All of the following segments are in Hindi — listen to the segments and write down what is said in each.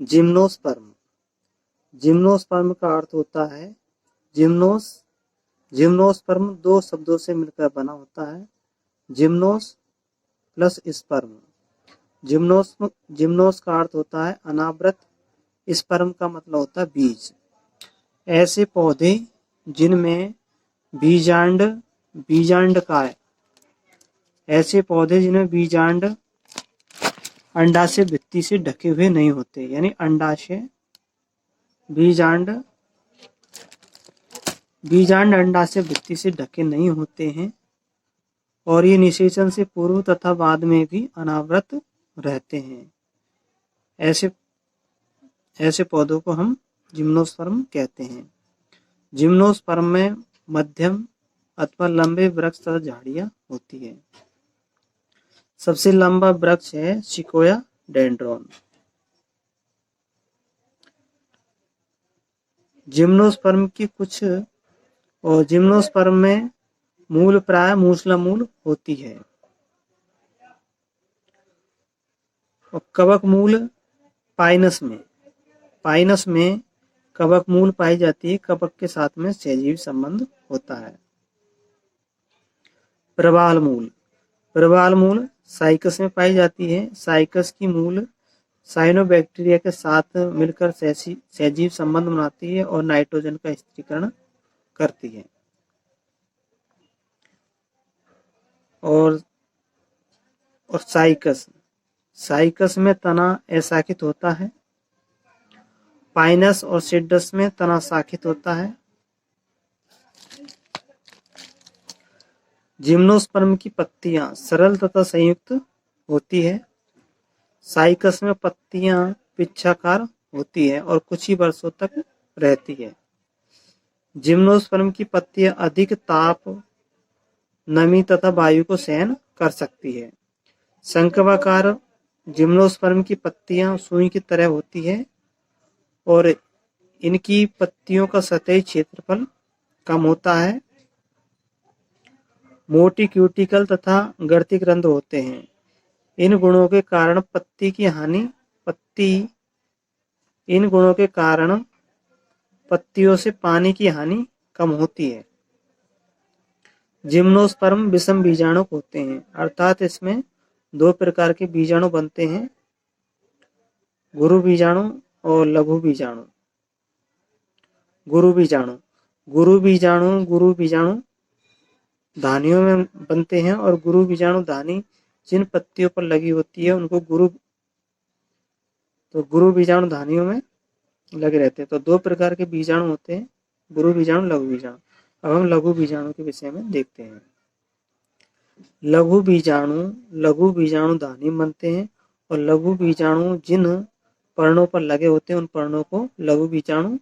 जिम्नोस्पर्म। जिम्नोस्पर्म का अर्थ होता है जिम्नोस। जिम्नोस्पर्म दो शब्दों से मिलकर बना होता है, जिम्नोस प्लस स्पर्म। जिम्नोस जिम्नोस का अर्थ होता है अनावृत, स्पर्म का मतलब होता है बीज। ऐसे पौधे जिनमें बीजांड बीजांडकाय ऐसे पौधे जिनमें बीजांड अंडाशय भित्ति से ढके हुए नहीं होते, यानी अंडाशय बीजांड अंडाशय भित्ति से ढके नहीं होते हैं और ये निषेचन से पूर्व तथा बाद में भी अनावृत रहते हैं। ऐसे पौधों को हम जिम्नोस्पर्म कहते हैं। जिम्नोस्पर्म में मध्यम अथवा लंबे वृक्ष तथा झाड़ियां होती है। सबसे लंबा वृक्ष है सिकोया डेंड्रॉन। जिम्नोस्पर्म की कुछ और जिम्नोस्पर्म में मूल प्राय मूसला मूल होती है और कवक मूल पाइनस में कवक मूल पाई जाती है। कवक के साथ में सहजीवी संबंध होता है। प्रवाल मूल साइकस में पाई जाती है। साइकस की मूल साइनोबैक्टीरिया के साथ मिलकर सहजीव संबंध बनाती है और नाइट्रोजन का स्थिरीकरण करती है। और साइकस में तना अशाखित होता है। पाइनस और सिडस में तना शाखित होता है। जिम्नोस्पर्म की पत्तियां सरल तथा संयुक्त होती है। साइकस में पत्तियां पिच्छाकार होती है और कुछ ही वर्षों तक रहती है। जिम्नोस्पर्म की पत्तियां अधिक ताप, नमी तथा वायु को सहन कर सकती है। शंक्वाकार जिम्नोस्पर्म की पत्तियां सुई की तरह होती है और इनकी पत्तियों का सतही क्षेत्रफल कम होता है। मोटी क्यूटिकल तथा गढ़ती रंध्र होते हैं। इन गुणों के कारण पत्तियों से पानी की हानि कम होती है। जिम्नोस्पर्म विषम बीजाणु होते हैं, अर्थात इसमें दो प्रकार के बीजाणु बनते हैं, गुरु बीजाणु और लघु बीजाणु। गुरु बीजाणु धानियों में बनते हैं और गुरु बीजाणु धानी जिन पत्तियों पर लगी होती है उनको गुरु बीजाणु धानियों में लगे रहते हैं। तो दो प्रकार के बीजाणु होते हैं, गुरु बीजाणु, लघु बीजाणु। अब हम लघु बीजाणु के विषय में देखते हैं। लघु बीजाणु धानी बनते हैं और लघु बीजाणु जिन पर्णों पर लगे होते हैं उन पर्णों को लघु बीजाणु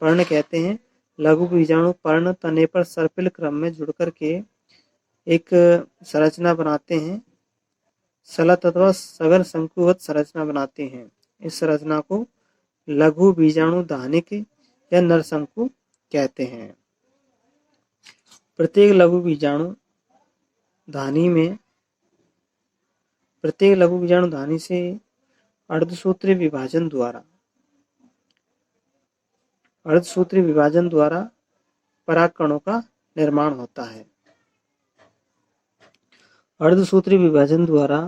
पर्ण कहते हैं। लघु बीजाणु पर्ण तने पर सर्पिल क्रम में जुड़ करके एक संरचना बनाते हैं, सलत अथवा सघन शंकुवत संरचना बनाते हैं। इस संरचना को लघु बीजाणु धानिक या नरशंकु कहते हैं। प्रत्येक लघु बीजाणु धानी से अर्धसूत्री विभाजन द्वारा परागकणों का निर्माण होता है। अर्धसूत्री विभाजन द्वारा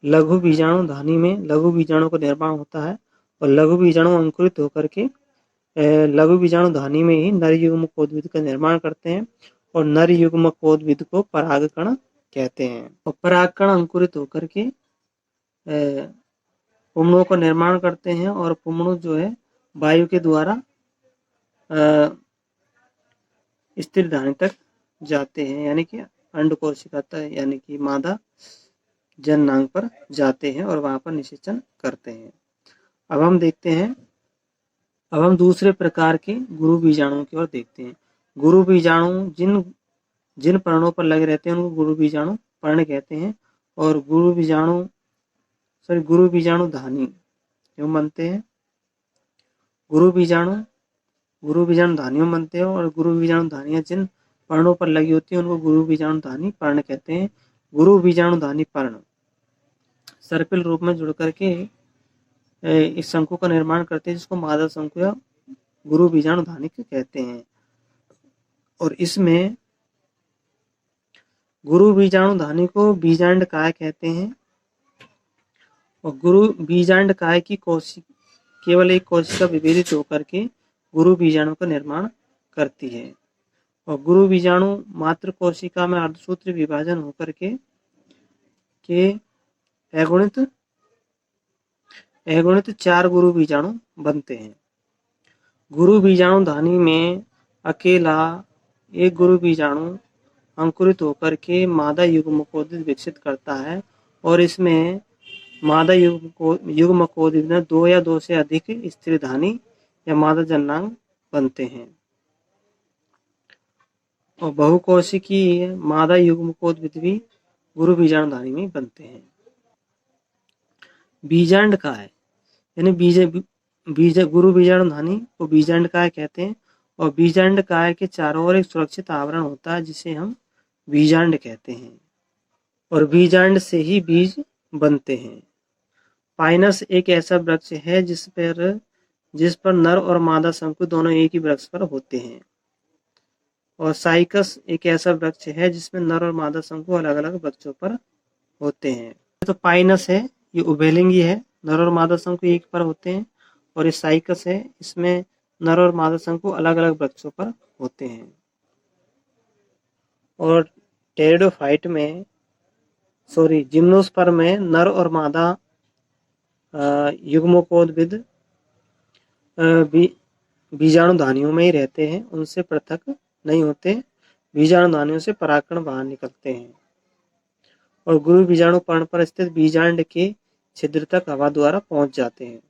लघु बीजाणु धानी में लघु बीजाणु का निर्माण होता है और लघु बीजाणु अंकुरित होकर के लघु बीजाणु धानी में ही नर युग्मकोद्भिद का निर्माण करते हैं और नर युग्मकोद्भिद को परागकण कहते हैं। और परागकण अंकुरित होकर के पुंमड़ों का निर्माण करते हैं और पुंमड़ों जो है वायु के द्वारा स्थिर धानी तक जाते हैं, यानी कि अंड कोशिका तक, यानी कि मादा जननांग पर जाते हैं और वहां पर निषेचन करते हैं। अब हम दूसरे प्रकार के गुरु बीजाणुओं की ओर देखते हैं। गुरु बीजाणु जिन पर्णों पर लगे रहते हैं उनको गुरु बीजाणु पर्ण कहते हैं और गुरु बीजाणु धानी जो बनते हैं, गुरु बीजाणु धानियों बनते हैं और गुरु बीजाणु धानियां जिन पर्णों पर लगी होती है उनको गुरु बीजाणु धानी पर्ण कहते हैं। गुरु बीजाणु धानी पर्ण सर्पिल रूप में जुड़ करके इस शंकु का निर्माण करते हैं, जिसको मादा शंकु या गुरु बीजाणु धानी कहते हैं। और इसमें गुरु बीजाणु धानी को बीजांड काय कहते हैं। और गुरु बीजांड काय की केवल एक कोशिका विभेदित होकर के गुरु बीजाणु का निर्माण करती है। और गुरु बीजाणु मात्र कोशिका में अर्धसूत्र विभाजन होकर के अगुणित 4 गुरु बीजाणु बनते हैं। गुरु बीजाणु धानी में अकेला एक गुरु बीजाणु अंकुरित होकर के मादा युग्मकोदित विकसित करता है। और इसमें मादा युग्मकोदित में 2 या 2 से अधिक स्त्री धानी या मादा जननांग बनते हैं। और बहुकोशिकीय मादा युग्मकोदित भी गुरु बीजाणु धानी में बनते हैं। बीजांड काय यानी गुरु बीजाणु धानी को बीजांड काय कहते हैं। और बीजांड काय के चारों ओर एक सुरक्षित आवरण होता है, जिसे हम बीजांड कहते हैं। और बीजांड से ही बीज बनते हैं। पाइनस एक ऐसा वृक्ष है जिस पर नर और मादा शंकु दोनों एक ही वृक्ष पर होते हैं। और साइकस एक ऐसा वृक्ष है जिसमें नर और मादा शंकु अलग अलग वृक्षों पर होते हैं। तो पाइनस है, ये उभयलिंगी है, नर और मादा शंकु एक पर होते हैं। और ये साइकस है, इसमें नर और मादा शंकु अलग अलग वृक्षों पर होते हैं। और टेरिडोफाइट में जिम्नोस्पर्म में नर और मादा युग्मकोद्भिद बीजाणुधानियों में ही रहते हैं, उनसे पृथक नहीं होते। बीजाणुधानियों से परागकण बाहर निकलते हैं और गुरु बीजाणु पर्ण पर स्थित बीजांड के छिद्र तक हवा द्वारा पहुंच जाते हैं।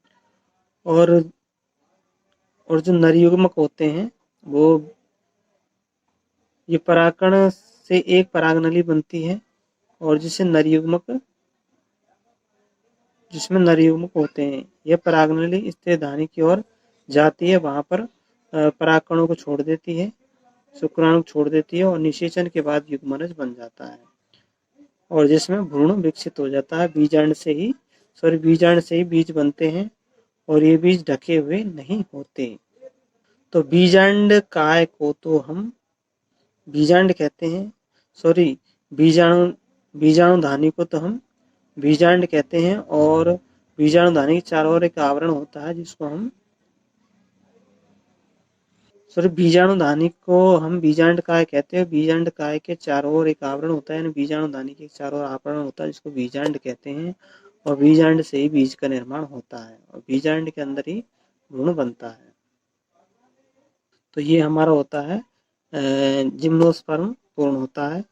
और जो नरयुग्मक होते हैं वो ये परागकण से एक परागनली बनती है, और जिसमें नरयुग्मक होते हैं, यह परागनली स्त्री धानी की ओर जाती है, वहां पर परागकणों को छोड़ देती है, शुक्राणु छोड़ देती है और निषेचन के बाद युग्मनज बन जाता है, और जिसमें भ्रूण विकसित हो जाता है। बीजांड से ही बीज बनते हैं और ये बीज ढके हुए नहीं होते। तो बीजांड काय को तो हम बीजांड कहते हैं, बीजाणुधानी को तो हम बीजांड कहते हैं। और बीजाणुधानी के चारों ओर एक आवरण होता है, जिसको हम बीजाणुधानी को हम बीजांड काय कहते हैं। बीजांड काय के चारों ओर एक आवरण होता है, यानी बीजाणुधानी के चारों ओर आवरण होता है, जिसको बीजांड कहते हैं। और बीजांड से ही बीज का निर्माण होता है और बीजांड के अंदर ही भ्रूण बनता है। तो ये हमारा होता है जिम्नोस्पर्म पूर्ण होता है।